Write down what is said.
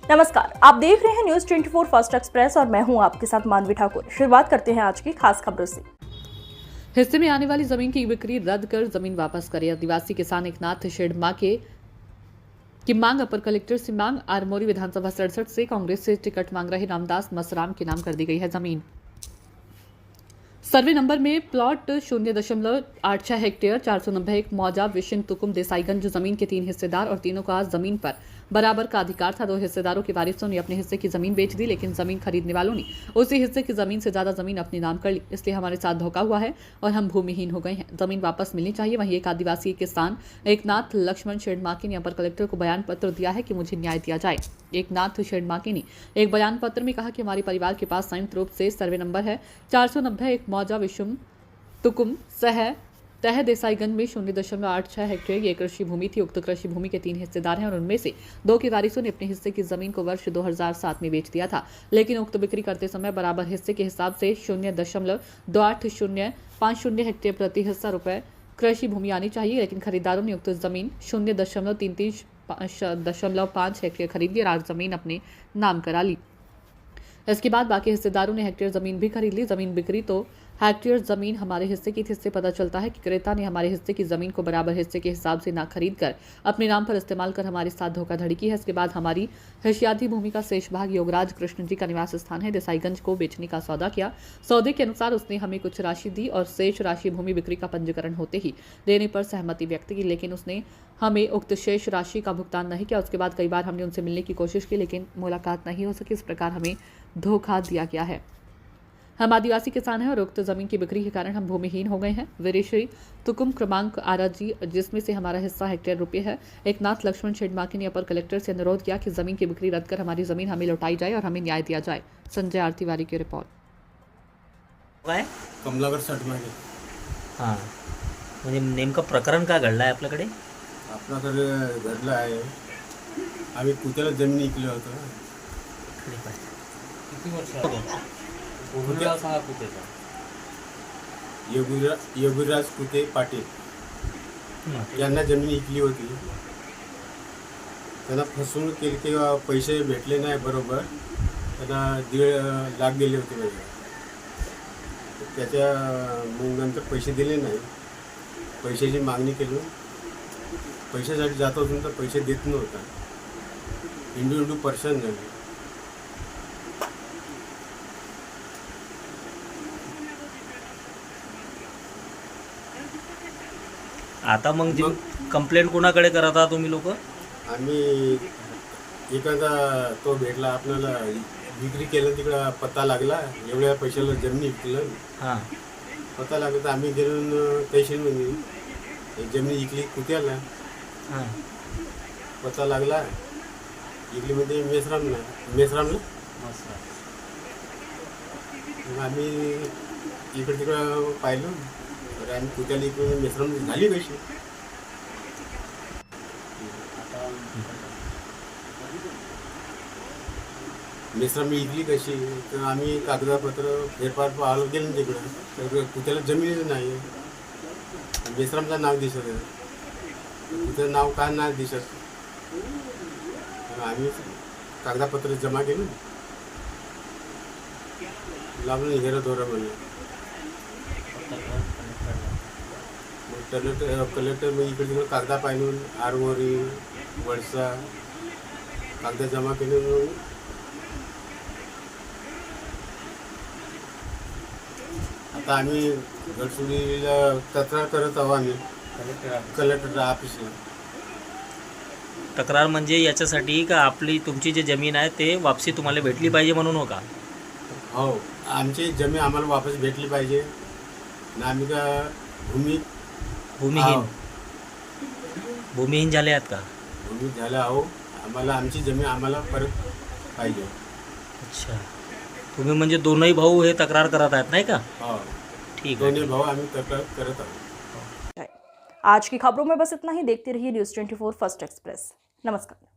नमस्कार, आप देख रहे हैं न्यूज 24 फर्स्ट एक्सप्रेस और मैं हूं आपके साथ मानवी ठाकुर। शुरुआत करते हैं आज की खास खबरों से। हिस्से में आने वाली जमीन की बिक्री रद्द कर जमीन वापस करे। आदिवासी किसान एकनाथ शेडमा की मांग अपर कलेक्टर से मांग। आरमोरी विधानसभा 67 से कांग्रेस से टिकट मांग रहे रामदास मसराम के नाम कर दी गई है जमीन। सर्वे नंबर में प्लॉट 0.86 हेक्टेयर 491 मौजा विशिन तुकुम देसाईगंज जमीन के 3 हिस्सेदार और तीनों का जमीन पर बराबर का अधिकार था। 2 हिस्सेदारों के वारिसों ने अपने हिस्से की जमीन बेच दी, लेकिन जमीन खरीदने वालों ने उसी हिस्से की जमीन से ज्यादा जमीन अपने नाम कर ली। इसलिए हमारे साथ धोखा हुआ है और हम भूमिहीन हो गए हैं। जमीन वापस मिलनी चाहिए। वहीं एक आदिवासी किसान एकनाथ लक्ष्मण शेडमाके ने अपर कलेक्टर को बयान पत्र दिया है कि मुझे न्याय दिया जाए। एकनाथ शेडमाके ने एक बयान पत्र में कहा कि हमारे परिवार के पास संयुक्त रूप से सर्वे नंबर है 490 एक मौजा विषुम तुकुम सह तह देसाईगंज में 0.86 हेक्टेयर ये कृषि भूमि थी। उक्त कृषि भूमि के 3 हिस्सेदार हैं और उनमें से 2 के वारिसों ने अपने हिस्से की जमीन को वर्ष 2007 में बेच दिया था, लेकिन उक्त बिक्री करते समय बराबर हिस्से के हिसाब से 0.2850 हेक्टेयर प्रति हिस्सा रुपए कृषि भूमि आनी चाहिए, लेकिन खरीदारों ने उक्त जमीन 0.33.5 हेक्टेयर खरीद ली और आज जमीन अपने नाम करा ली। इसके बाद बाकी हिस्सेदारों ने हेक्टेयर जमीन भी खरीद ली। जमीन बिक्री तो हेक्टेयर जमीन हमारे हिस्से की थी। इससे पता चलता है कि क्रेता ने हमारे हिस्से की जमीन को बराबर हिस्से के हिसाब से ना खरीद कर अपने नाम पर इस्तेमाल कर हमारे साथ धोखाधड़ी की है। इसके बाद हमारी हिस्याधी भूमि का शेष भाग योगराज कृष्ण जी का निवास स्थान है देसाईगंज को बेचने का सौदा किया। सौदे के अनुसार उसने हमें कुछ राशि दी और शेष राशि भूमि बिक्री का पंजीकरण होते ही देने पर सहमति व्यक्त की, लेकिन उसने हमें उक्त शेष राशि का भुगतान नहीं किया। उसके बाद कई बार हमने उनसे मिलने की कोशिश की, लेकिन मुलाकात नहीं हो सकी। इस प्रकार हमें धोखा दिया गया है। हम आदिवासी किसान हैं और उक्त जमीन की बिक्री के कारण हम भूमिहीन हो गए हैं। विरेश्री तुकुम क्रमांक आराजी जिसमें से हमारा हिस्सा हेक्टेयर रुपये है। एकनाथ लक्ष्मण शेडमाके ने अपर कलेक्टर से अनुरोध किया कि जमीन की बिक्री रद्द कर हमारी जमीन हमें लौटाई जाए और हमें न्याय दिया जाए। संजय आरतीवारी की रिपोर्ट। काय कमलाकर सटमागे हां म्हणजे नेमकं प्रकरण काय घडलं आहे आपल्याकडे? आपल्याकडे घडलं आहे. आम्ही कुत्याला जमीन विकली होतं. किती वर्ष कुत्या सांगा कुत्याचा योगीराज कुते पाटील यांना जमीन विकली होती. त्यांना फसवणूक केली की पैसे भेटले नाही बरोबर. त्यांना 1.5 लाख गेले होते माझे. त्याच्या मग नंतर पैसे दिले नाही. पैशाची मागणी केली. पैशासाठी जात होतो तर पैसे देत नव्हता. इंडू परेशान झाले. आता मग जी कंप्लेंट कोणाकडे करता तुम्ही लोक? आम्ही एखादा तो भेटला आपल्याला विक्री केलं तिकडं पत्ता लागला एवढ्या पैशाला जमीन विकलं. हां पत्ता लागला तर आम्ही गेलो तहसीलमध्ये जमीन विकली कुत्याला. हां पत्ता लागला इकलीमध्ये मेसरामला मग आम्ही इकडे तिकडं पाहिलं तर आम्ही कुत्याला इकडे मेसराम झाली कशी. मेसराम विकली कशी तर आम्ही कागदपत्र फेरफार पाहायला गेलो तिकडं तर कुत्याला जमीनच नाही. मेसरामचं नाव दिसत आहे. कुत्याचं नाव काय नाही दिसत. आम्ही कागदपत्र जमा केली. लावलं हेरं दोरं म्हणलं. मग कलेक्टर मग इकडे तिकडे कागदा पाहिजे आरमोरी वडसा कागद जमा केले. मग आता आम्ही गडचिरोलीला तक्रार करत आहोत. आम्ही कलेक्टर ऑफिसला तक्रार म्हणजे याच्यासाठी का आपली तुमची जी जमीन आहे ते वापसी तुम्हाला भेटली पाहिजे म्हणून हो का? हो आमची जमीन आम्हाला वापस भेटली पाहिजे ना. आम्ही का भूमिहीन झाले आहेत का? भूमी झाला आहो. आम्हाला आमची जमीन आम्हाला परत पाहिजे. अच्छा तुम्ही म्हणजे दोनही भाऊ हे तक्रार करत आहेत नाही का? हो ठीक आहे. दोन्ही भाऊ आम्ही तक्रार करत आहोत. आज की खबरों में बस इतना ही। देखते रहिए न्यूज 24 फर्स्ट एक्सप्रेस। नमस्कार।